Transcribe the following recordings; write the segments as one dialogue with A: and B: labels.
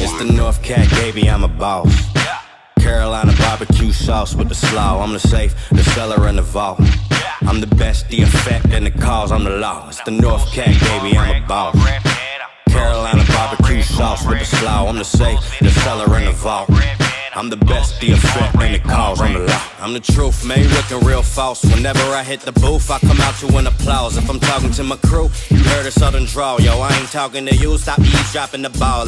A: It's the North Cat, baby, I'm a boss. Carolina barbecue sauce with the slaw. I'm the safe, the cellar, and the vault. I'm the best, the effect, and the cause, I'm the law. It's the North Cat, baby, I'm a boss. Carolina barbecue sauce with the slaw. I'm the safe, the cellar, and the vault. I'm the best, the effect, and the cause, I'm the law. I'm the truth, man, looking real false. Whenever I hit the booth, I come out to an applause. If I'm talking to my crew, you heard a southern drawl. Yo, I ain't talking to you, stop eavesdropping the ball.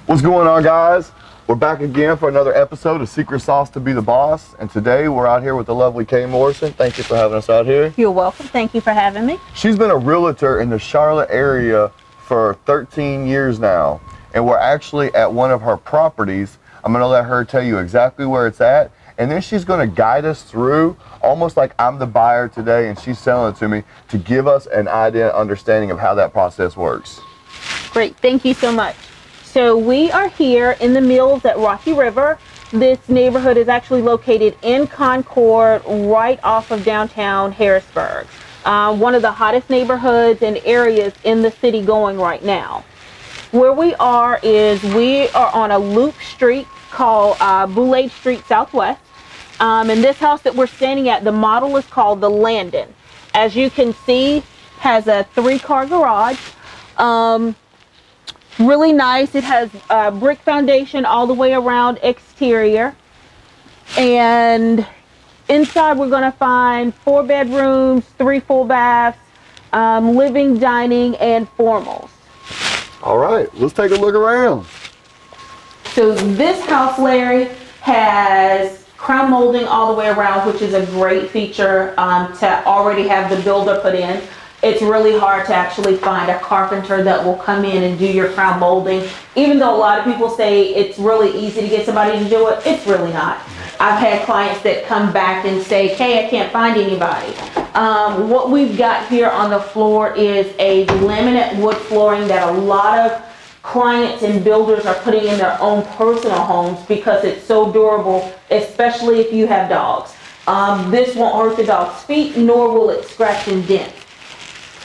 B: What's going on, guys? We're back again for another episode of Secret Sauce to be the Boss. And today we're out here with the lovely Kay Morrison. Thank you for having us out here.
C: You're welcome. Thank you for having me.
B: She's been a realtor in the Charlotte area for 13 years now. And we're actually at one of her properties. I'm going to let her tell you exactly where it's at. And then she's going to guide us through, almost like I'm the buyer today and she's selling it to me, to give us an idea, understanding of how that process works.
C: Great. Thank you so much. So we are here in the Mills at Rocky River. This neighborhood is actually located in Concord, right off of downtown Harrisburg. One of the hottest neighborhoods and areas in the city going right now. Where we are on a loop street called Boulay Street Southwest. And this house that we're standing at, the model is called the Landon. As you can see, has a 3-car garage. Really nice. It has brick foundation all the way around exterior. And inside we're going to find 4 bedrooms, 3 full baths, living, dining, and formals.
B: All right, let's take a look around.
C: So this house, Larry, has crown molding all the way around, which is a great feature to already have the builder put in. It's really hard to actually find a carpenter that will come in and do your crown molding. Even though a lot of people say it's really easy to get somebody to do it, it's really not. I've had clients that come back and say, "Hey, I can't find anybody." What we've got here on the floor is a laminate wood flooring that a lot of clients and builders are putting in their own personal homes because it's so durable, especially if you have dogs. This won't hurt the dog's feet, nor will it scratch and dent.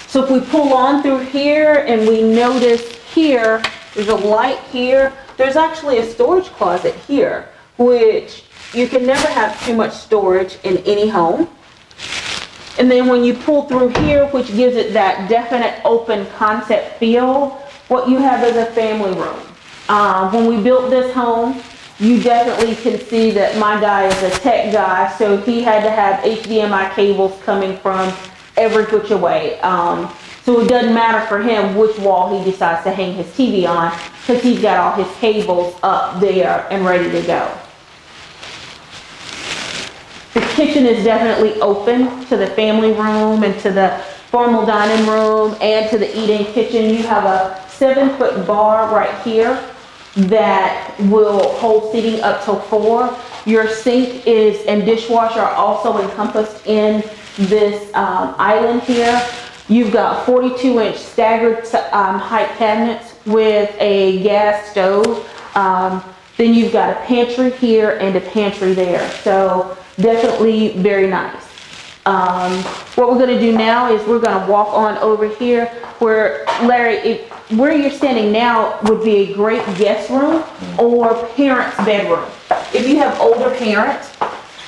C: So if we pull on through here and we notice here, there's a light here. There's actually a storage closet here, which you can never have too much storage in any home. And then when you pull through here, which gives it that definite open concept feel, what you have is a family room. When we built this home, you definitely can see that my guy is a tech guy, so he had to have HDMI cables coming from every which way. So it doesn't matter for him which wall he decides to hang his TV on, because he's got all his cables up there and ready to go. The kitchen is definitely open to the family room and to the formal dining room and to the eat-in kitchen. You have a 7-foot bar right here that will hold seating up to 4. Your sink and dishwasher are also encompassed in this island here. You've got 42-inch staggered height cabinets with a gas stove. Then you've got a pantry here and a pantry there. So definitely very nice. What we're going to do now is we're going to walk on over here where, Larry, where you're standing now would be a great guest room or parents' bedroom. If you have older parents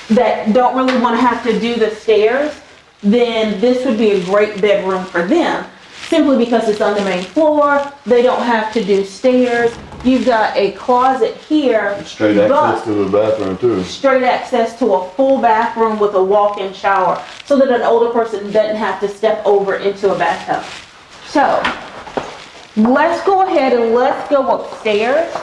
C: that don't really want to have to do the stairs, then this would be a great bedroom for them, simply because it's on the main floor. They don't have to do stairs. You've got a closet here.
B: Straight access to the bathroom too. Straight
C: access to a full bathroom with a walk-in shower, so that an older person doesn't have to step over into a bathtub. So let's go ahead and let's go upstairs.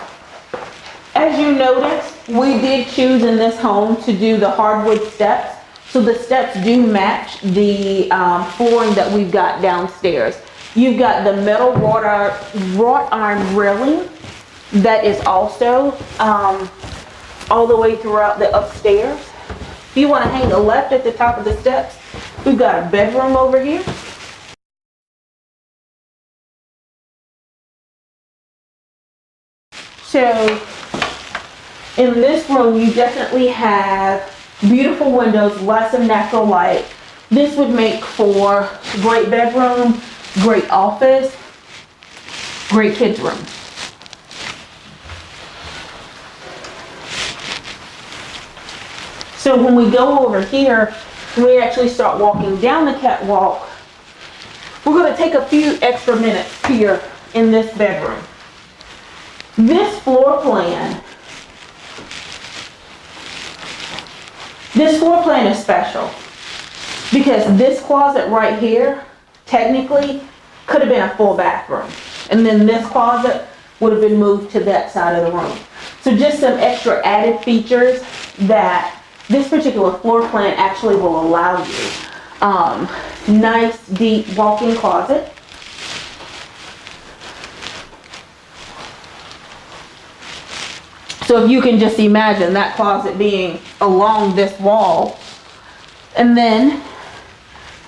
C: As you notice, we did choose in this home to do the hardwood steps. So the steps do match the flooring that we've got downstairs. You've got the metal wrought iron railing that is also all the way throughout the upstairs. If you want to hang the left at the top of the steps, we've got a bedroom over here. So in this room, you definitely have beautiful windows, lots of natural light. This would make for great bedroom, great office, great kids room. So when we go over here, we actually start walking down the catwalk. We're going to take a few extra minutes here in this bedroom. This floor plan is special because this closet right here technically could have been a full bathroom, and then this closet would have been moved to that side of the room. So just some extra added features that this particular floor plan actually will allow you. Nice deep walk-in closet. So if you can just imagine that closet being along this wall. And then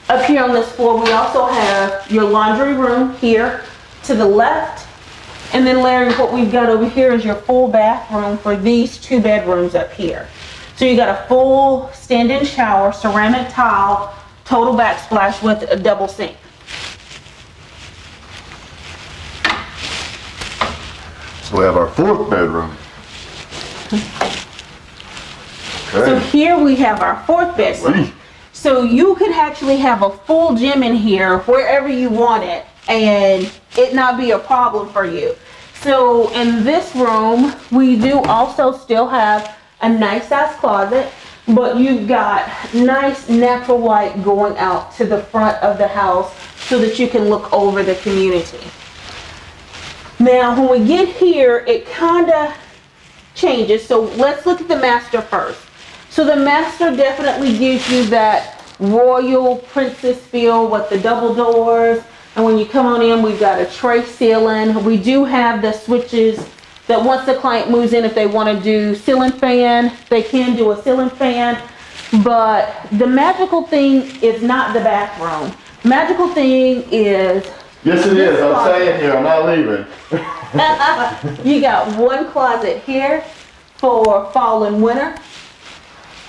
C: up here on this floor, we also have your laundry room here to the left. And then Larry, what we've got over here is your full bathroom for these 2 bedrooms up here. So you got a full stand-in shower, ceramic tile, total backsplash with a double sink.
B: So we have our 4th bedroom. Okay.
C: So here we have our 4th bedroom. So you could actually have a full gym in here wherever you want it and it not be a problem for you. So in this room, we do also still have a nice size closet, but you've got nice natural light going out to the front of the house so that you can look over the community. Now, when we get here, it kind of changes. So let's look at the master first. So the master definitely gives you that royal princess feel with the double doors. And when you come on in, we've got a tray ceiling. We do have the switches that once the client moves in, if they want to do ceiling fan, they can do a ceiling fan. But the magical thing is not the bathroom. Magical thing is...
B: Yes, it is. I'm staying here. I'm not leaving.
C: You got one closet here for fall and winter.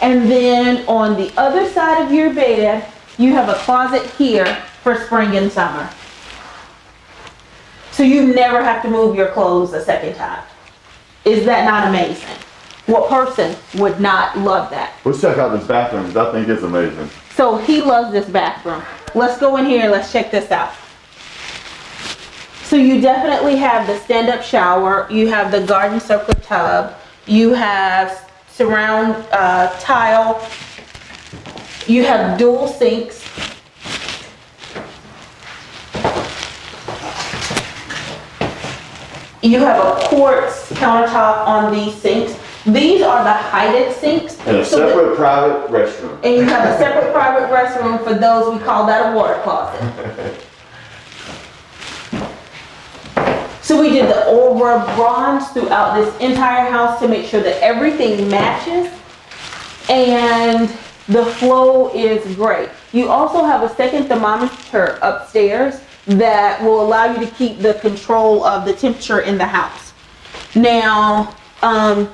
C: And then on the other side of your bed, you have a closet here for spring and summer. So you never have to move your clothes a second time. Is that not amazing? What person would not love that?
B: Let's check out this bathroom because I think it's amazing.
C: So he loves this bathroom. Let's go in here and let's check this out. So you definitely have the stand-up shower. You have the garden circle tub. You have surround tile. You have dual sinks. You have a quartz countertop on these sinks. These are the heighted sinks.
B: And a separate private restroom.
C: And you have a separate private restroom for those, we call that a water closet. So we did the aura bronze throughout this entire house to make sure that everything matches and the flow is great. You also have a second thermometer upstairs that will allow you to keep the control of the temperature in the house. Now,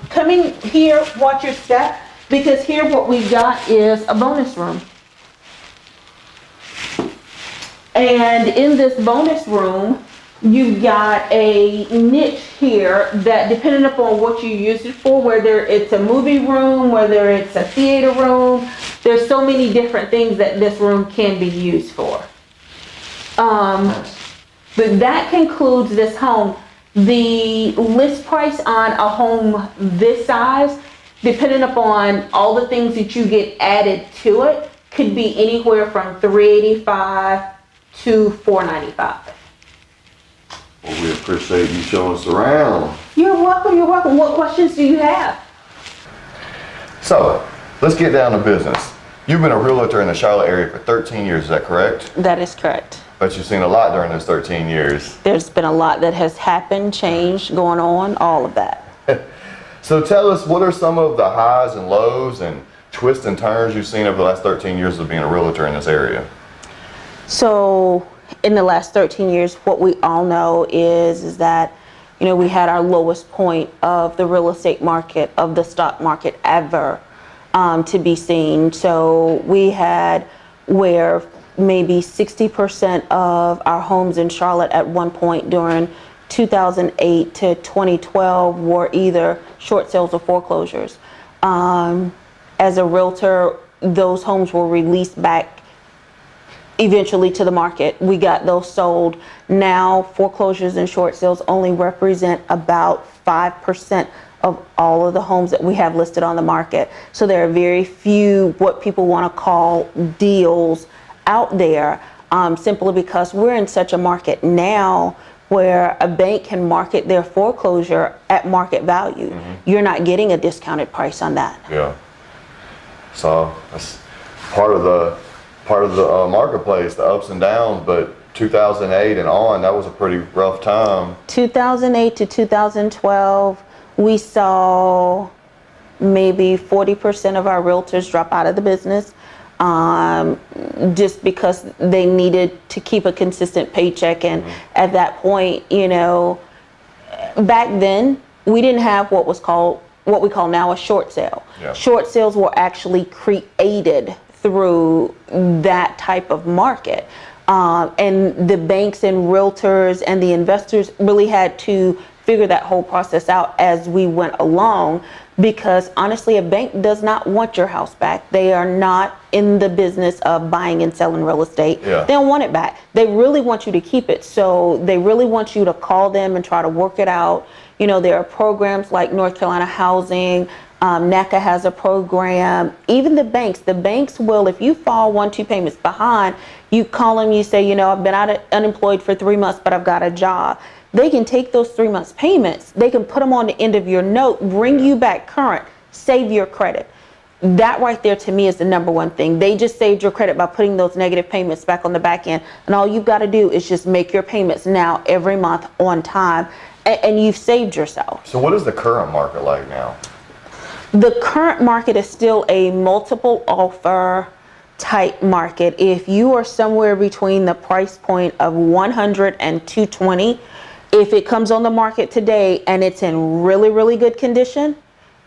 C: coming here, watch your step, because here what we've got is a bonus room. And in this bonus room, you've got a niche here that, depending upon what you use it for, whether it's a movie room, whether it's a theater room, there's so many different things that this room can be used for. But that concludes this home. The list price on a home this size, depending upon all the things that you get added to it, could be anywhere from $385 to $495.
B: Well, we appreciate you showing us around.
C: You're welcome, you're welcome. What questions do you have?
B: So, let's get down to business. You've been a realtor in the Charlotte area for 13 years, is that correct?
D: That is correct.
B: But you've seen a lot during those 13 years.
D: There's been a lot that has happened, changed, going on, all of that.
B: So tell us, what are some of the highs and lows and twists and turns you've seen over the last 13 years of being a realtor in this area?
D: So in the last 13 years, what we all know is that, you know, we had our lowest point of the real estate market, of the stock market ever to be seen. So we had where maybe 60% of our homes in Charlotte at one point during 2008 to 2012 were either short sales or foreclosures. As a realtor, those homes were released back eventually to the market. We got those sold. Now foreclosures and short sales only represent about 5% of all of the homes that we have listed on the market. So there are very few what people want to call deals out there, simply because we're in such a market now where a bank can market their foreclosure at market value. You're not getting a discounted price on that.
B: Yeah. So that's part of the marketplace, the ups and downs. But 2008 and on, that was a pretty rough time. 2008
D: to 2012, we saw maybe 40% of our realtors drop out of the business, just because they needed to keep a consistent paycheck. And at that point, you know, back then we didn't have what we call now a short sale. Yeah. Short sales were actually created through that type of market. And the banks and realtors and the investors really had to figure that whole process out as we went along, because honestly, a bank does not want your house back. They are not in the business of buying and selling real estate. Yeah. They don't want it back. They really want you to keep it. So they really want you to call them and try to work it out. You know, there are programs like North Carolina Housing, NACA has a program. Even the banks will, if you fall 1-2 payments behind, you call them, you say, you know, I've been unemployed for 3 months, but I've got a job. They can take those 3 months payments, they can put them on the end of your note, bring you back current, save your credit. That right there to me is the number one thing. They just saved your credit by putting those negative payments back on the back end. And all you've got to do is just make your payments now every month on time, and you've saved yourself. So what is the current market like now? The current market is still a multiple offer type market. If you are somewhere between the price point of 100 and 220, if it comes on the market today and it's in really, really good condition,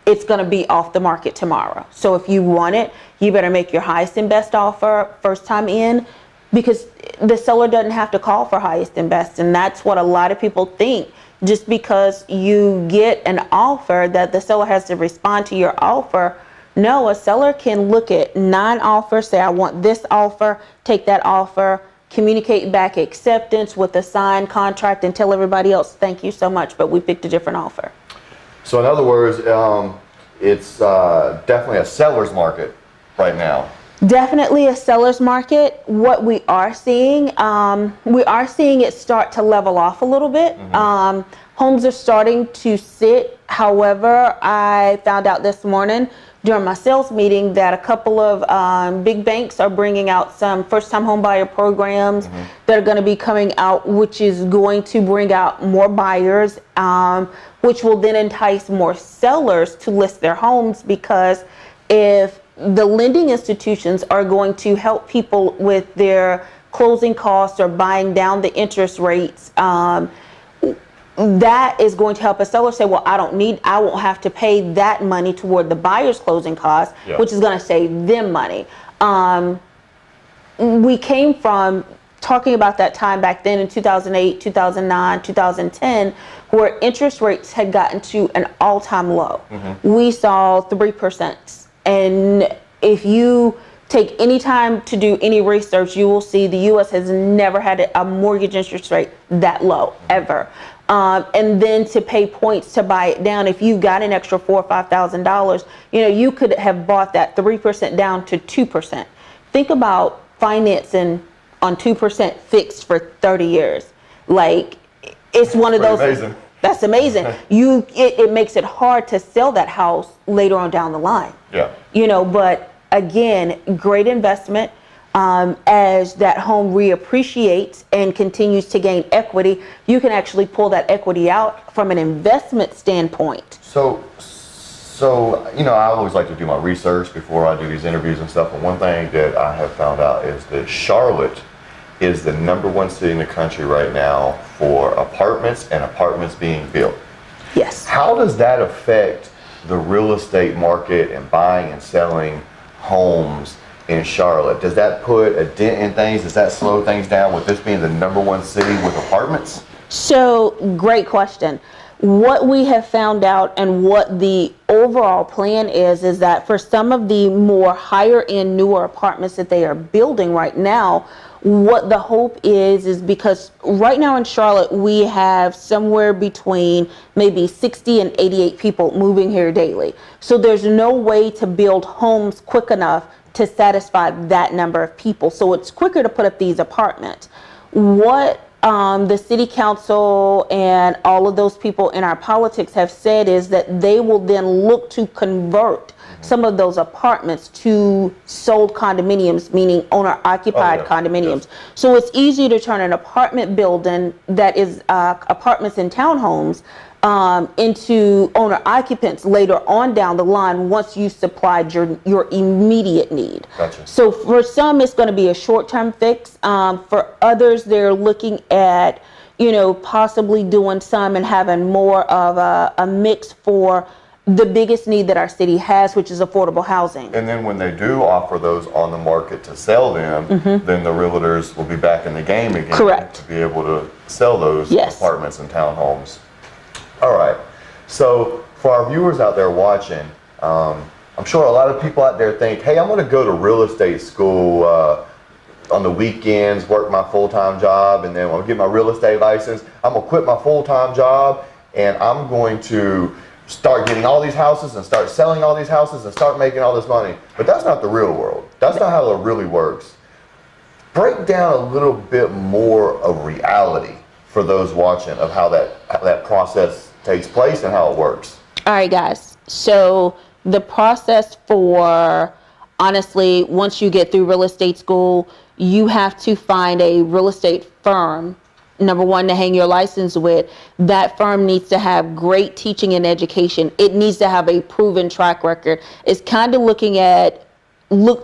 D: it's going to be off the market tomorrow. So if you want it, you better make your highest and best offer first time in, because the seller doesn't have to call for highest and best. And that's what a lot of people think. Just because you get an offer that the seller has to respond to your offer. No, a seller can look at 9 offers, say I want this offer, take that offer, communicate back acceptance with a signed contract and tell everybody else, thank you so much, but we picked a different offer. So in other words, it's definitely a seller's market right now. Definitely a seller's market. What we are seeing it start to level off a little bit. Homes are starting to sit. However, I found out this morning during my sales meeting that a couple of big banks are bringing out some first-time home buyer programs that are going to be coming out, which is going to bring out more buyers, which will then entice more sellers to list their homes, because if the lending institutions are going to help people with their closing costs or buying down the interest rates, that is going to help a seller say, well, I won't have to pay that money toward the buyer's closing costs, which is going to save them money. We came from talking about that time back then in 2008, 2009, 2010, where interest rates had gotten to an all-time low. We saw 3%. And if you take any time to do any research, you will see the U.S. has never had a mortgage interest rate that low, ever. And then to pay points to buy it down, if you got an extra $4,000 or $5,000, you know, you could have bought that 3% down to 2%. Think about financing on 2% fixed for 30 years. Like, it's one of those. Amazing. That's amazing. It makes it hard to sell that house later on down the line. Yeah. You know, but again, great investment. As that home reappreciates and continues to gain equity, you can actually pull that equity out from an investment standpoint. So you know, I always like to do my research before I do these interviews and stuff. And one thing that I have found out is that Charlotte is the #1 city in the country right now for apartments and apartments being built. Yes. How does that affect the real estate market and buying and selling homes
B: in Charlotte. Does that put a dent in things? Does that slow things down with this being the #1 city with apartments?
D: So, great question. What we have found out and what the overall plan is that for some of the more higher end, newer apartments that they are building right now, what the hope is because right now in Charlotte, we have somewhere between maybe 60 and 88 people moving here daily. So there's no way to build homes quick enough to satisfy that number of people. So it's quicker to put up these apartments. What the city council and all of those people in our politics have said is that they will then look to convert some of those apartments to sold condominiums, meaning owner-occupied condominiums. Yes. So it's easy to turn an apartment building that is apartments and townhomes into owner occupants later on down the line once you supplied your immediate need.
B: Gotcha.
D: So for some, it's going to be a short-term fix. For others, they're looking at, possibly doing some and having more of a mix for the biggest need that our city has, which is affordable housing.
B: And then when they do offer those on the market to sell them, then the realtors will be back in the game again.
D: Correct.
B: To be able to sell those apartments and townhomes. All right. So for our viewers out there watching, I'm sure a lot of people out there think, hey, I'm going to go to real estate school on the weekends, work my full-time job, and then when I get my real estate license, I'm going to quit my full-time job and I'm going to start getting all these houses and start selling all these houses and start making all this money. But that's not the real world. That's not how it really works. Break down a little bit more of reality for those watching of how that process takes place and how it works.
D: All right, guys. So the process for, honestly, once you get through real estate school, you have to find a real estate firm, number one, to hang your license with. That firm needs to have great teaching and education. It needs to have a proven track record. It's kind of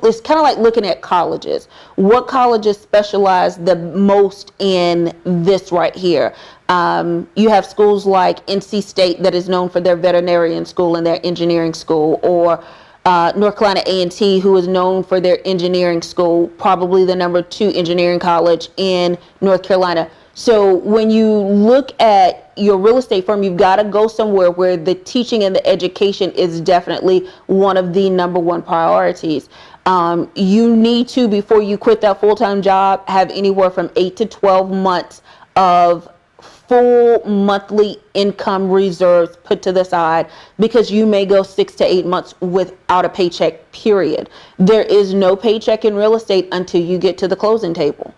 D: it's kind of like looking at colleges. What colleges specialize the most in this right here? You have schools like NC State that is known for their veterinarian school and their engineering school, or North Carolina A&T, who is known for their engineering school, probably the #2 engineering college in North Carolina. So when you look at your real estate firm, you've got to go somewhere where the teaching and the education is definitely one of the #1 priorities. You need to, before you quit that full-time job, have anywhere from 8 to 12 months of full monthly income reserves put to the side, because you may go 6 to 8 months without a paycheck, period. There is no paycheck in real estate until you get to the closing table.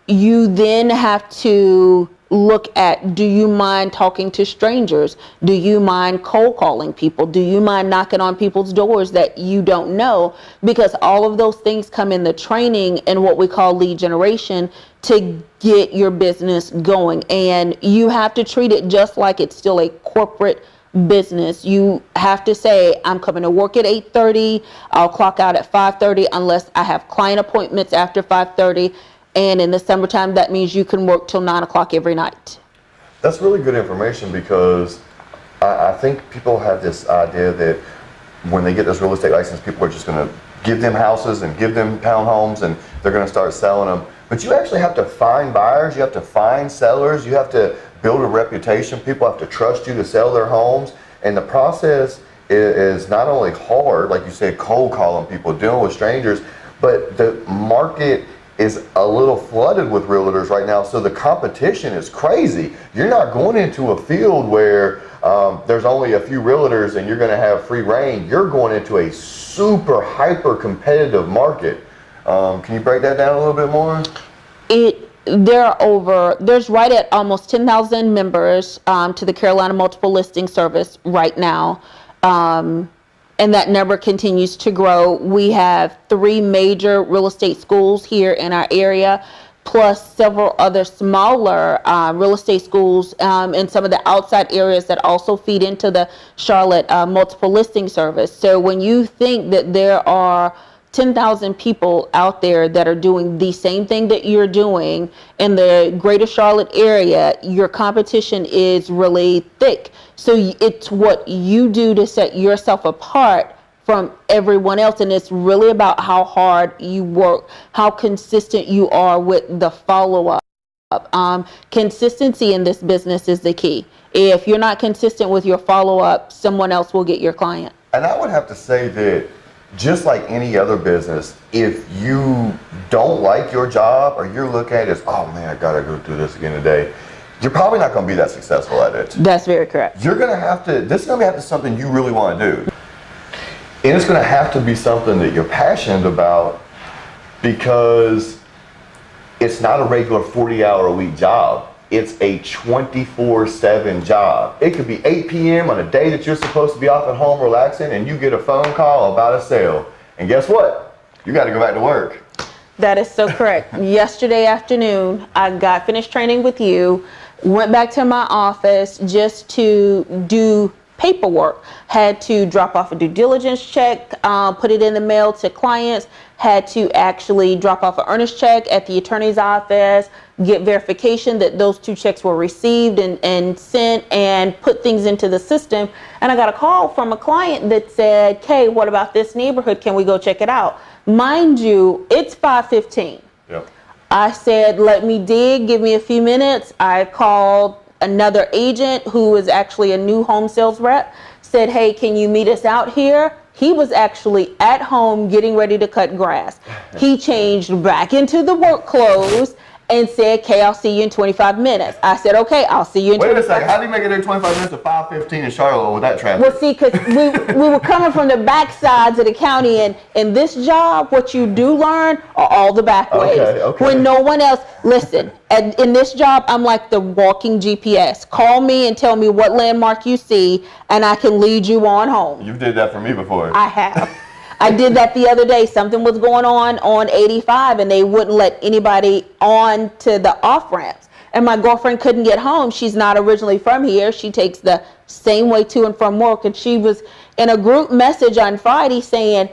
D: You then have to look at, do you mind talking to strangers? Do you mind cold calling people? Do you mind knocking on people's doors that you don't know? Because all of those things come in the training and what we call lead generation to get your business going. And you have to treat it just like it's still a corporate business. You have to say, I'm coming to work at 8:30. I'll clock out at 5:30 unless I have client appointments after 5:30. And in the summertime, that means you can work till 9 o'clock every night.
B: That's really good information, because I think people have this idea that when they get this real estate license, people are just going to give them houses and give them townhomes and they're going to start selling them. But you actually have to find buyers, you have to find sellers, you have to build a reputation. People have to trust you to sell their homes. And the process is not only hard, like you said, cold calling people, dealing with strangers, but the market is a little flooded with realtors right now, so the competition is crazy. You're not going into a field where there's only a few realtors and you're going to have free reign. You're going into a super hyper competitive market. Can you break that down a little bit more? There's right at almost 10,000 members to the Carolina Multiple Listing Service right now. And that number continues to grow. We have 3 major real estate schools here in our area, plus several other smaller real estate schools in some of the outside areas that also feed into the Charlotte Multiple Listing Service. So when you think that there are 10,000 people out there that are doing the same thing that you're doing in the greater Charlotte area, your competition is really thick. So it's what you do to set yourself apart
D: from everyone else. And it's really about how hard you work, how consistent you are with the follow-up. Consistency in this business is the key. If you're not consistent with your follow-up, someone else will get your client.
B: And I would have to say that just like any other business, if you don't like your job or you're looking at it as, oh man, I gotta go do this again today, you're probably not gonna be that successful at it.
D: That's very correct.
B: You're gonna have to, this is gonna have to be something you really wanna do. And it's gonna have to be something that you're passionate about, because it's not a regular 40-hour-a-week job. It's a 24/7 job. It could be 8 p.m. on a day that you're supposed to be off at home relaxing, and you get a phone call about a sale. And guess what? You got to go back to work.
D: That is so correct. Yesterday afternoon, I got finished training with you, went back to my office just to do paperwork, had to drop off a due diligence check, put it in the mail to clients, had to actually drop off an earnest check at the attorney's office, get verification that those 2 checks were received and sent, and put things into the system. And I got a call from a client that said, Kay, what about this neighborhood? Can we go check it out? Mind you, it's 5:15.
B: Yep.
D: I said, let me dig, give me a few minutes. I called another agent who is actually a new home sales rep, said, hey, can you meet us out here? He was actually at home getting ready to cut grass. He changed back into the work clothes and said, Kay, I'll see you in 25 minutes. I said, okay, I'll see you in 25 minutes.
B: Wait a second, how do you make it there 25 minutes to 5:15 in Charlotte with that traffic?
D: Well, see, because we were coming from the back sides of the county, and in this job, what you do learn are all the back ways.
B: Okay.
D: When no one else, listen, in this job, I'm like the walking GPS. Call me and tell me what landmark you see, and I can lead you on home.
B: You did that for me before.
D: I have. I did that the other day. Something was going on 85, and they wouldn't let anybody on to the off ramps. And my girlfriend couldn't get home. She's not originally from here. She takes the same way to and from work. And she was in a group message on Friday saying,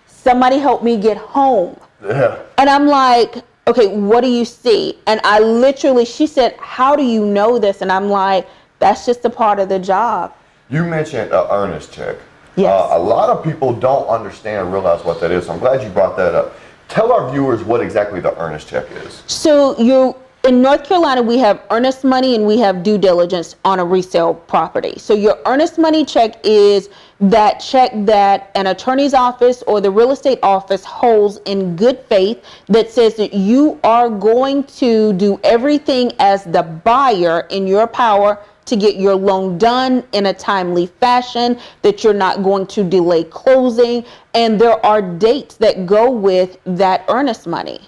D: somebody help me get home.
B: Yeah.
D: And I'm like, okay, what do you see? And I literally, she said, how do you know this? And I'm like, that's just a part of the job.
B: You mentioned an earnest check.
D: Yes.
B: A lot of people don't understand or realize what that is, so I'm glad you brought that up. Tell our viewers what exactly the earnest check is.
D: So in North Carolina, we have earnest money and we have due diligence on a resale property. So your earnest money check is that check that an attorney's office or the real estate office holds in good faith, that says that you are going to do everything as the buyer in your power to get your loan done in a timely fashion, that you're not going to delay closing, and there are dates that go with that earnest money.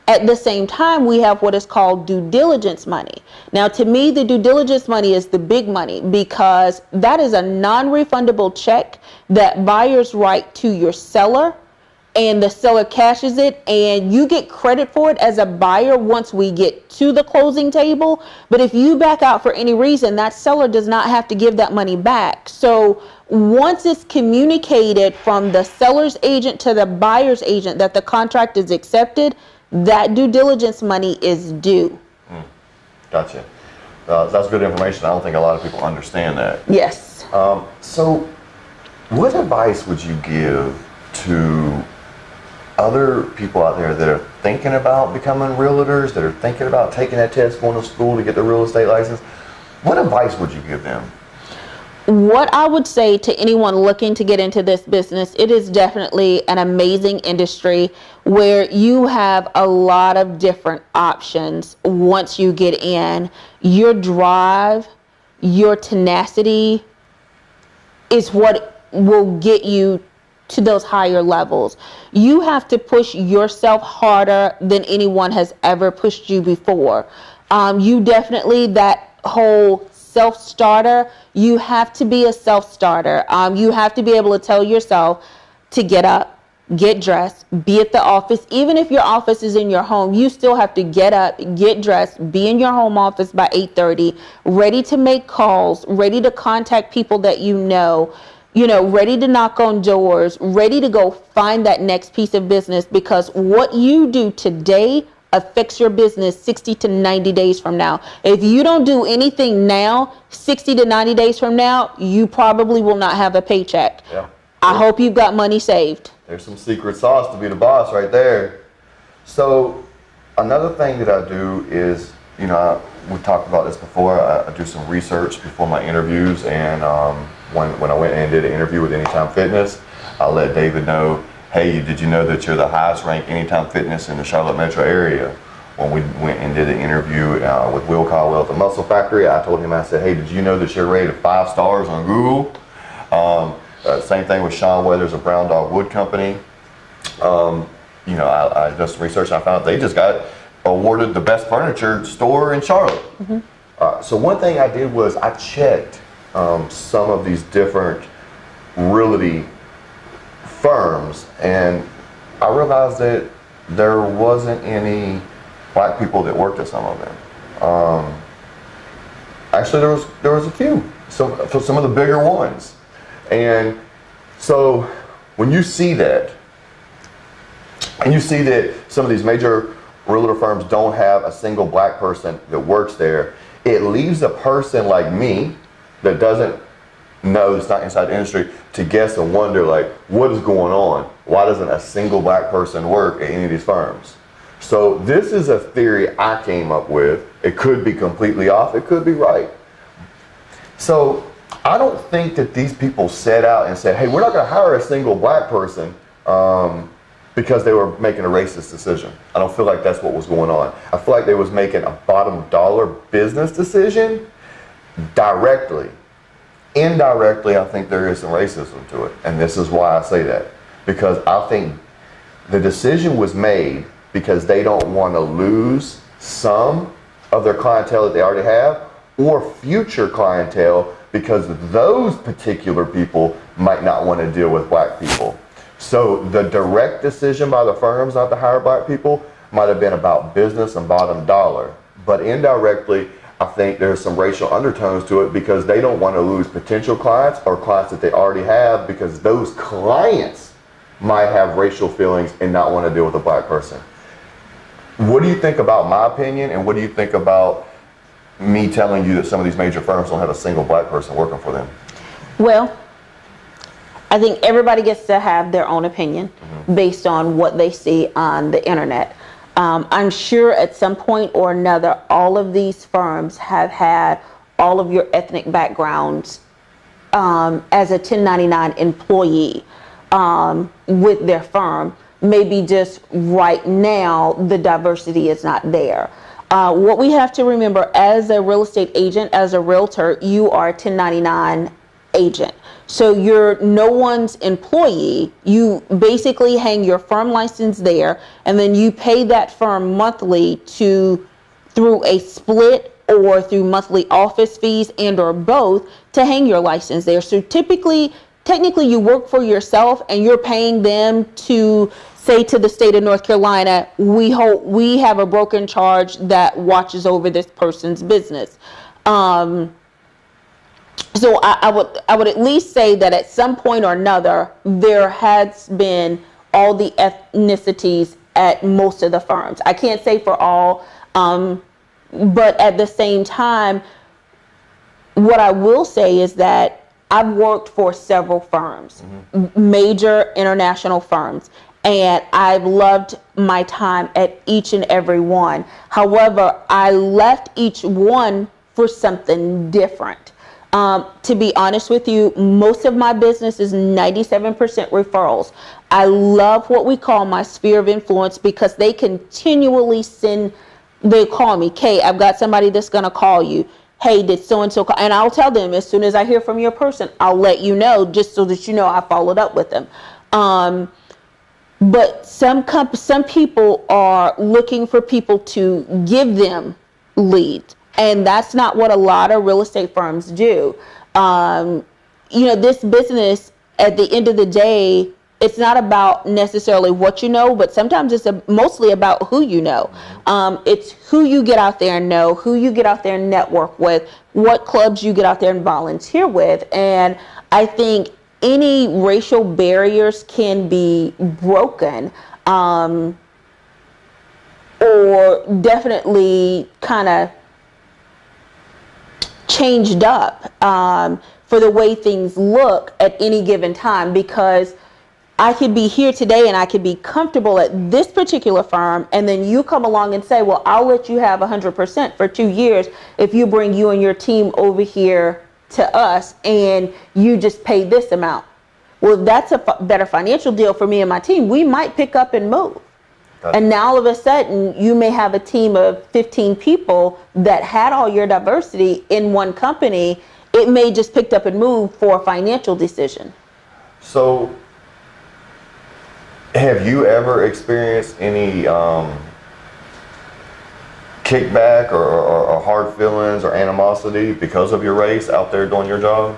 D: At the same time, we have what is called due diligence money. Now, to me, the due diligence money is the big money, because that is a non-refundable check that buyers write to your seller, and the seller cashes it, and you get credit for it as a buyer once we get to the closing table. But if you back out for any reason, that seller does not have to give that money back. So once it's communicated from the seller's agent to the buyer's agent that the contract is accepted, that due diligence money is due.
B: Gotcha. That's good information. I don't think a lot of people understand that.
D: Yes.
B: So what advice would you give to other people out there that are thinking about becoming realtors, that are thinking about taking that test, going to school to get the real estate license? What advice would you give them?
D: What I would say to anyone looking to get into this business, it is definitely an amazing industry where you have a lot of different options once you get in. Your drive, your tenacity is what will get you to those higher levels. You have to push yourself harder than anyone has ever pushed you before. You definitely, that whole self-starter, you have to be a self-starter. You have to be able to tell yourself to get up, get dressed, be at the office. Even if your office is in your home, you still have to get up, get dressed, be in your home office by 8:30, ready to make calls, ready to contact people that you know, ready to knock on doors, ready to go find that next piece of business, because what you do today affects your business 60 to 90 days from now. If you don't do anything now, 60 to 90 days from now, you probably will not have a paycheck.
B: Yeah.
D: I hope you've got money saved.
B: There's some secret sauce to be the boss right there. So another thing that I do is, you know, we talked about this before. I do some research before my interviews, and when I went and did an interview with Anytime Fitness, I let David know, hey, did you know that you're the highest ranked Anytime Fitness in the Charlotte metro area? When we went and did an interview with Will Caldwell at the Muscle Factory, I told him, I said, hey, did you know that you're rated 5 stars on Google? Same thing with Sean Weathers of Brown Dog Wood Company. You know, I just researched and I found out they just got awarded the best furniture store in Charlotte. So one thing I did was I checked some of these different realty firms, and I realized that there wasn't any black people that worked at some of them. Actually, there was a few. So for some of the bigger ones. And so when you see that, and you see that some of these major realtor firms don't have a single black person that works there, it leaves a person like me that doesn't know, that's not inside the industry, to guess and wonder, like, what is going on? Why doesn't a single black person work at any of these firms? So this is a theory I came up with. It could be completely off, it could be right. So I don't think that these people set out and said, hey, we're not going to hire a single black person because they were making a racist decision. I don't feel like that's what was going on. I feel like they was making a bottom dollar business decision directly. Indirectly, I think there is some racism to it. And this is why I say that. Because I think the decision was made because they don't want to lose some of their clientele that they already have, or future clientele, because those particular people might not want to deal with black people. So the direct decision by the firms not to hire black people might have been about business and bottom dollar. But indirectly, I think there's some racial undertones to it because they don't want to lose potential clients or clients that they already have, because those clients might have racial feelings and not want to deal with a black person. What do you think about my opinion, and what do you think about me telling you that some of these major firms don't have a single black person working for them?
D: Well, I think everybody gets to have their own opinion based on what they see on the internet. I'm sure at some point or another, all of these firms have had all of your ethnic backgrounds as a 1099 employee with their firm. Maybe just right now, the diversity is not there. What we have to remember, as a real estate agent, as a realtor, you are a 1099 agent. So you're no one's employee. You basically hang your firm license there, and then you pay that firm monthly through a split or through monthly office fees and or both to hang your license there. So technically you work for yourself, and you're paying them to say to the state of North Carolina, we have a broker in charge that watches over this person's business. So I would at least say that at some point or another, there has been all the ethnicities at most of the firms. I can't say for all, but at the same time, what I will say is that I've worked for several firms, major international firms, and I've loved my time at each and every one. However, I left each one for something different. To be honest with you, most of my business is 97% referrals. I love what we call my sphere of influence, because they continually they call me, Kay, I've got somebody that's going to call you. Hey, did so-and-so call? And I'll tell them as soon as I hear from your person, I'll let you know, just so that you know I followed up with them. But some people are looking for people to give them leads. And that's not what a lot of real estate firms do. You know, this business, at the end of the day, it's not about necessarily what you know, but sometimes it's mostly about who you know. It's who you get out there and know, who you get out there and network with, what clubs you get out there and volunteer with. And I think any racial barriers can be broken, or definitely kind of changed up. for the way things look at any given time, because I could be here today and I could be comfortable at this particular firm, and then you come along and say, well, I'll let you have 100% for 2 years if you bring you and your team over here to us and you just pay this amount. Well, if that's a better financial deal for me and my team, we might pick up and move. And now all of a sudden, you may have a team of 15 people that had all your diversity in one company. It may just picked up and moved for a financial decision.
B: So, have you ever experienced any kickback or hard feelings or animosity because of your race out there doing your job?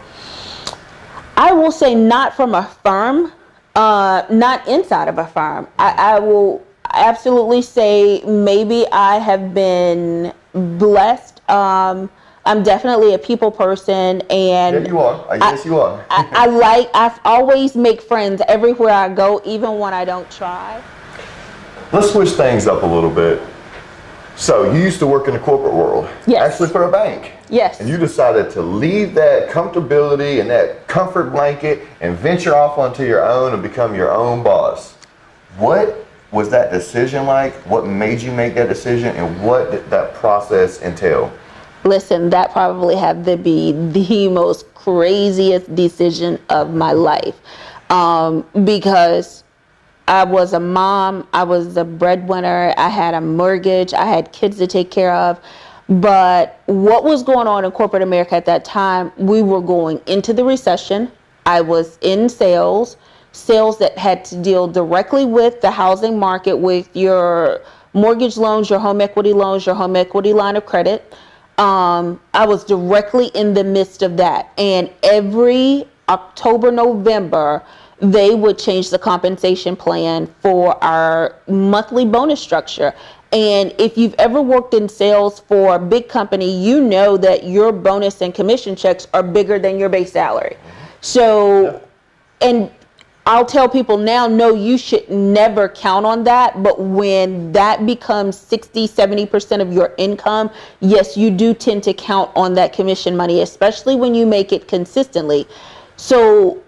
D: I will say not from a firm, not inside of a firm. I will absolutely say maybe I have been blessed. I'm definitely a people person, and
B: yeah, you are. Yes, you are.
D: I always make friends everywhere I go, even when I don't try.
B: Let's switch things up a little bit. So you used to work in the corporate world,
D: yes.
B: Actually for a bank.
D: Yes.
B: And you decided to leave that comfortability and that comfort blanket and venture off onto your own and become your own boss. What was that decision like? What made you make that decision, and what did that process entail?
D: Listen, that probably had to be the most craziest decision of my life, because I was a mom, I was a breadwinner, I had a mortgage, I had kids to take care of. But what was going on in corporate America at that time, we were going into the recession. I was in sales that had to deal directly with the housing market, with your mortgage loans, your home equity loans, your home equity line of credit. I was directly in the midst of that. And every October, November, they would change the compensation plan for our monthly bonus structure. And if you've ever worked in sales for a big company, you know that your bonus and commission checks are bigger than your base salary. So, and I'll tell people now, no, you should never count on that. But when that becomes 60, 70% of your income, yes, you do tend to count on that commission money, especially when you make it consistently. So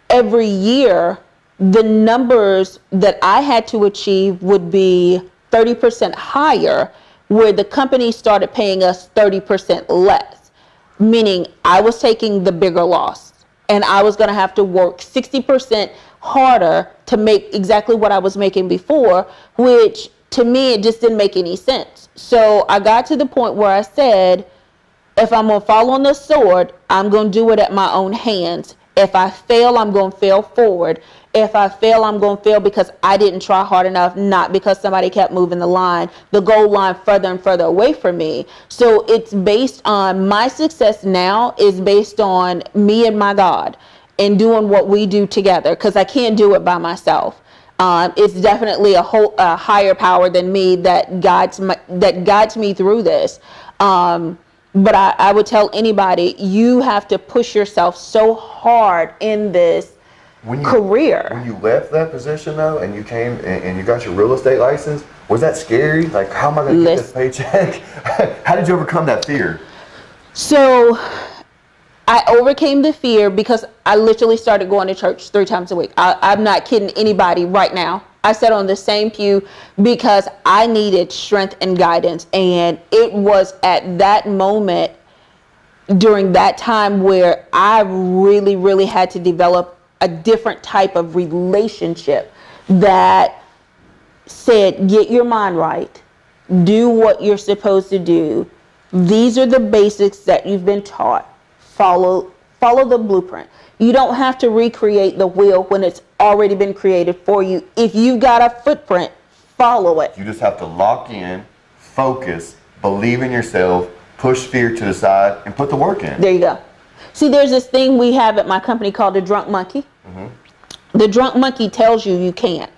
D: every year, the numbers that I had to achieve would be 30% higher, where the company started paying us 30% less, meaning I was taking the bigger loss. And I was going to have to work 60% harder to make exactly what I was making before, which to me, it just didn't make any sense. So I got to the point where I said, if I'm going to fall on the sword, I'm going to do it at my own hands. If I fail, I'm going to fail forward. If I fail, I'm going to fail because I didn't try hard enough, not because somebody kept moving the goal line further and further away from me. So it's based on my success now is based on me and my God and doing what we do together, because I can't do it by myself. It's definitely a higher power than me that guides me through this. But I would tell anybody, you have to push yourself so hard in this career.
B: When you left that position though, and you came and you got your real estate license, was that scary? Like, how am I going to get this paycheck? How did you overcome that fear?
D: So I overcame the fear because I literally started going to church 3 times a week. I'm not kidding anybody right now. I sat on the same pew because I needed strength and guidance. And it was at that moment during that time where I really, really had to develop a different type of relationship that said, get your mind right, do what you're supposed to do. These are the basics that you've been taught. Follow the blueprint. You don't have to recreate the wheel when it's already been created for you. If you've got a footprint, follow it.
B: You just have to lock in, focus, believe in yourself, push fear to the side, and put the work in.
D: There you go. See, there's this thing we have at my company called the drunk monkey. Mm-hmm. The drunk monkey tells you you can't.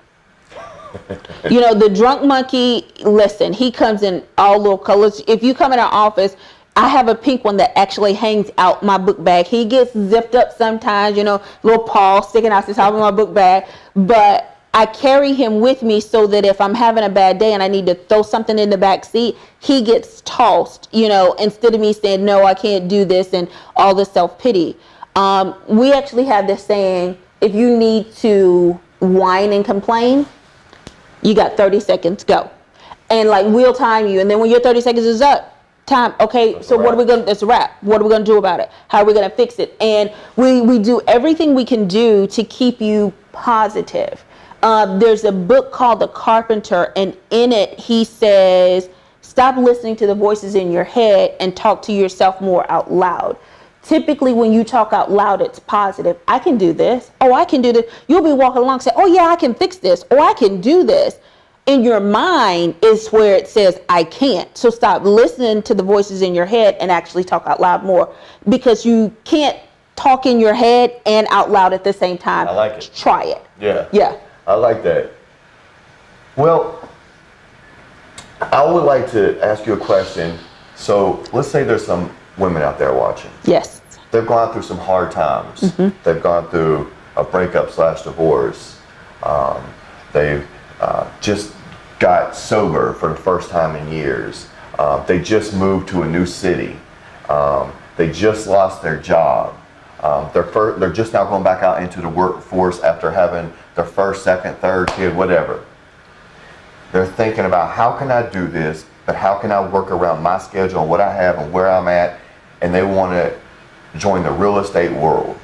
D: You know, the drunk monkey, listen, he comes in all little colors. If you come in our office, I have a pink one that actually hangs out my book bag. He gets zipped up sometimes, you know, little paw sticking out the top of my book bag. But I carry him with me so that if I'm having a bad day and I need to throw something in the back seat, he gets tossed, you know, instead of me saying, no, I can't do this and all the self-pity. We actually have this saying, if you need to whine and complain, you got 30 seconds, go. And like, we'll time you. And then when your 30 seconds is up, time, okay, that's so what are we going to, it's a wrap. What are we going to do about it? How are we going to fix it? And we do everything we can do to keep you positive. There's a book called The Carpenter, and in it, he says, stop listening to the voices in your head and talk to yourself more out loud. Typically, when you talk out loud, it's positive. I can do this. Oh, I can do this. You'll be walking along and say, oh, yeah, I can fix this. Oh, I can do this. In your mind is where it says, I can't. So stop listening to the voices in your head and actually talk out loud more, because you can't talk in your head and out loud at the same time.
B: I like it.
D: Try it.
B: Yeah.
D: Yeah.
B: I like that. Well, I would like to ask you a question. So let's say there's some women out there watching.
D: Yes.
B: They've gone through some hard times. Mm-hmm. They've gone through a breakup/divorce. They've just got sober for the first time in years. They just moved to a new city. They just lost their job. They're just now going back out into the workforce after having their first, second, third kid, whatever. They're thinking about, how can I do this, but how can I work around my schedule and what I have and where I'm at, and they want to join the real estate world.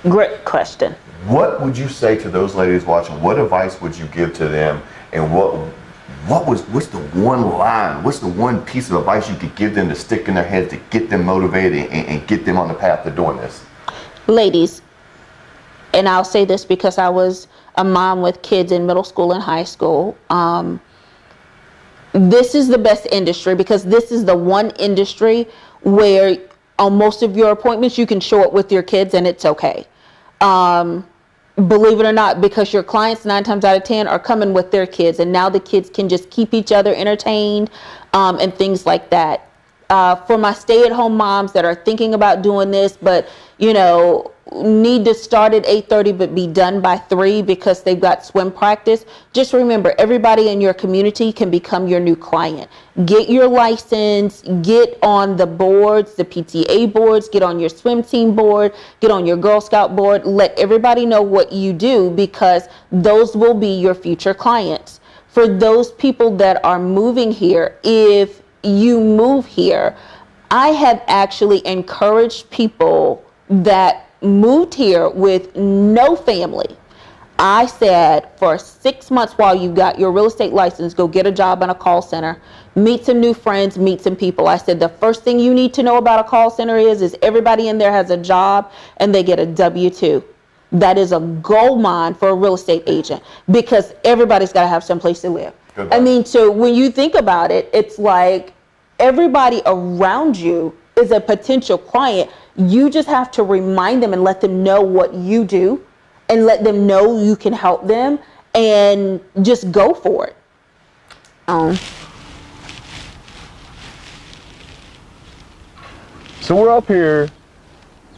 D: Great question.
B: What would you say to those ladies watching? What advice would you give to them, and what's the one line, what's the one piece of advice you could give them to stick in their head to get them motivated and get them on the path to doing this?
D: Ladies, and I'll say this because I was a mom with kids in middle school and high school. This is the best industry, because this is the one industry where on most of your appointments you can show up with your kids and it's okay. Believe it or not, because your clients 9 times out of 10 are coming with their kids, and now the kids can just keep each other entertained and things like that. For my stay-at-home moms that are thinking about doing this, but need to start at 8:30 but be done by 3 because they've got swim practice, just remember, everybody in your community can become your new client. Get your license, get on the boards, the PTA boards, get on your swim team board, get on your Girl Scout board. Let everybody know what you do, because those will be your future clients. For those people that are moving here, if you move here, I have actually encouraged people that moved here with no family. I said, for 6 months while you got your real estate license, go get a job in a call center, meet some new friends, meet some people. I said, the first thing you need to know about a call center is everybody in there has a job and they get a W-2. That is a gold mine for a real estate agent, because everybody's got to have some place to live. I mean, so when you think about it, it's like everybody around you is a potential client. You just have to remind them and let them know what you do, and let them know you can help them, and just go for it.
B: So we're up here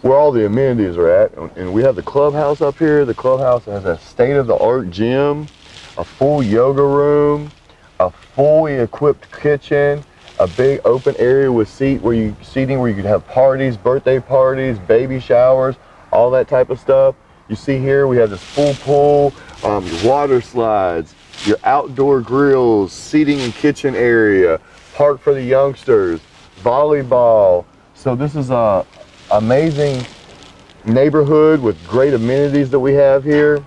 B: where all the amenities are at, and we have the clubhouse up here. The clubhouse has a state-of-the-art gym, a full yoga room, a fully equipped kitchen, a big open area with seating where you could have parties, birthday parties, baby showers, all that type of stuff. You see here we have this full pool, your water slides, your outdoor grills, seating and kitchen area, park for the youngsters, volleyball. So this is a amazing neighborhood with great amenities that we have here.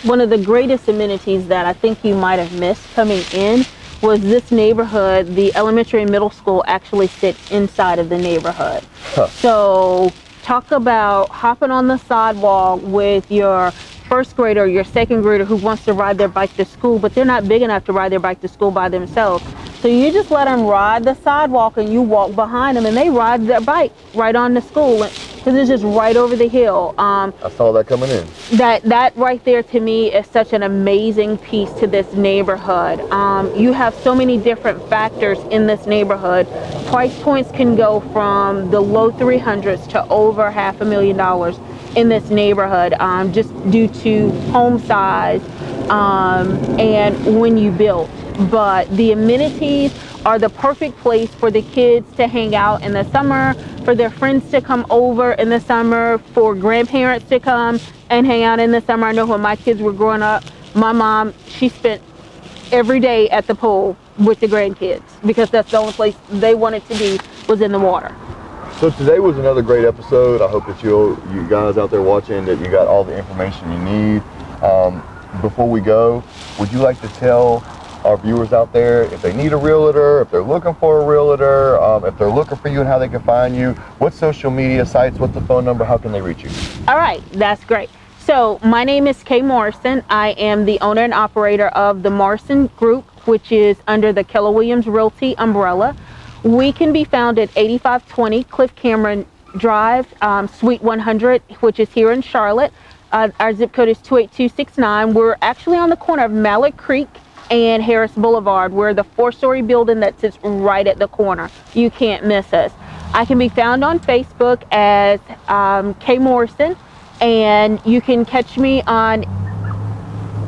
D: One of the greatest amenities that I think you might have missed coming in was this neighborhood. The elementary and middle school actually sit inside of the neighborhood. So talk about hopping on the sidewalk with your first grader or your second grader who wants to ride their bike to school, but they're not big enough to ride their bike to school by themselves. So you just let them ride the sidewalk and you walk behind them and they ride their bike right on to school, because it's just right over the hill.
B: I saw that coming in.
D: That right there to me is such an amazing piece to this neighborhood. You have so many different factors in this neighborhood. Price points can go from the low 300s to over $500,000 in this neighborhood, just due to home size, and when you built. But the amenities are the perfect place for the kids to hang out in the summer, for their friends to come over in the summer, for grandparents to come and hang out in the summer. I know when my kids were growing up, my mom, she spent every day at the pool with the grandkids because that's the only place they wanted to be, was in the water.
B: So today was another great episode. I hope that you guys out there watching, that you got all the information you need. Before we go, would you like to tell our viewers out there if they need a realtor, if they're looking for a realtor, if they're looking for you and how they can find you, what social media sites, what's the phone number, how can they reach you?
D: All right, that's great. So my name is Kay Morrison. I am the owner and operator of the Morrison Group, which is under the Keller Williams Realty umbrella. We can be found at 8520 Cliff Cameron Drive, Suite 100, which is here in Charlotte. Our zip code is 28269. We're actually on the corner of Mallard Creek and Harris Boulevard. We're the 4-story building that sits right at the corner. You can't miss us. I can be found on Facebook as Kay Morrison, and you can catch me on,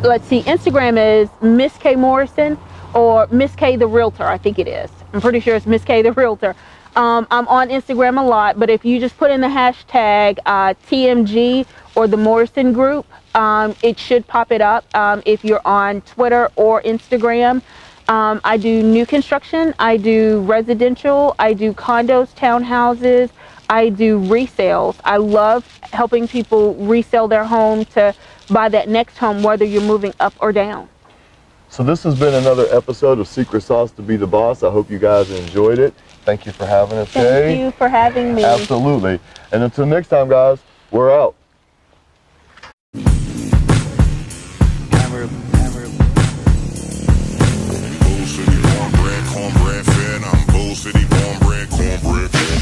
D: let's see, Instagram is Miss Kay Morrison or Miss Kay the Realtor, I think it is. I'm pretty sure it's Miss Kay the Realtor. I'm on Instagram a lot, but if you just put in the hashtag TMG or the Morrison Group, it should pop it up. If you're on Twitter or Instagram, I do new construction, I do residential, I do condos, townhouses, I do resales. I love helping people resell their home to buy that next home, whether you're moving up or down.
B: So this has been another episode of Secret Sauce to Be the Boss. I hope you guys enjoyed it. Thank you for having us, Kay.
D: Thank you for having me.
B: Absolutely. And until next time, guys, we're out.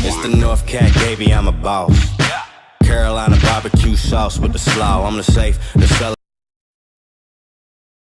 A: It's the North Cat, baby, I'm a boss. Carolina barbecue sauce with the slaw. I'm the safe, the seller.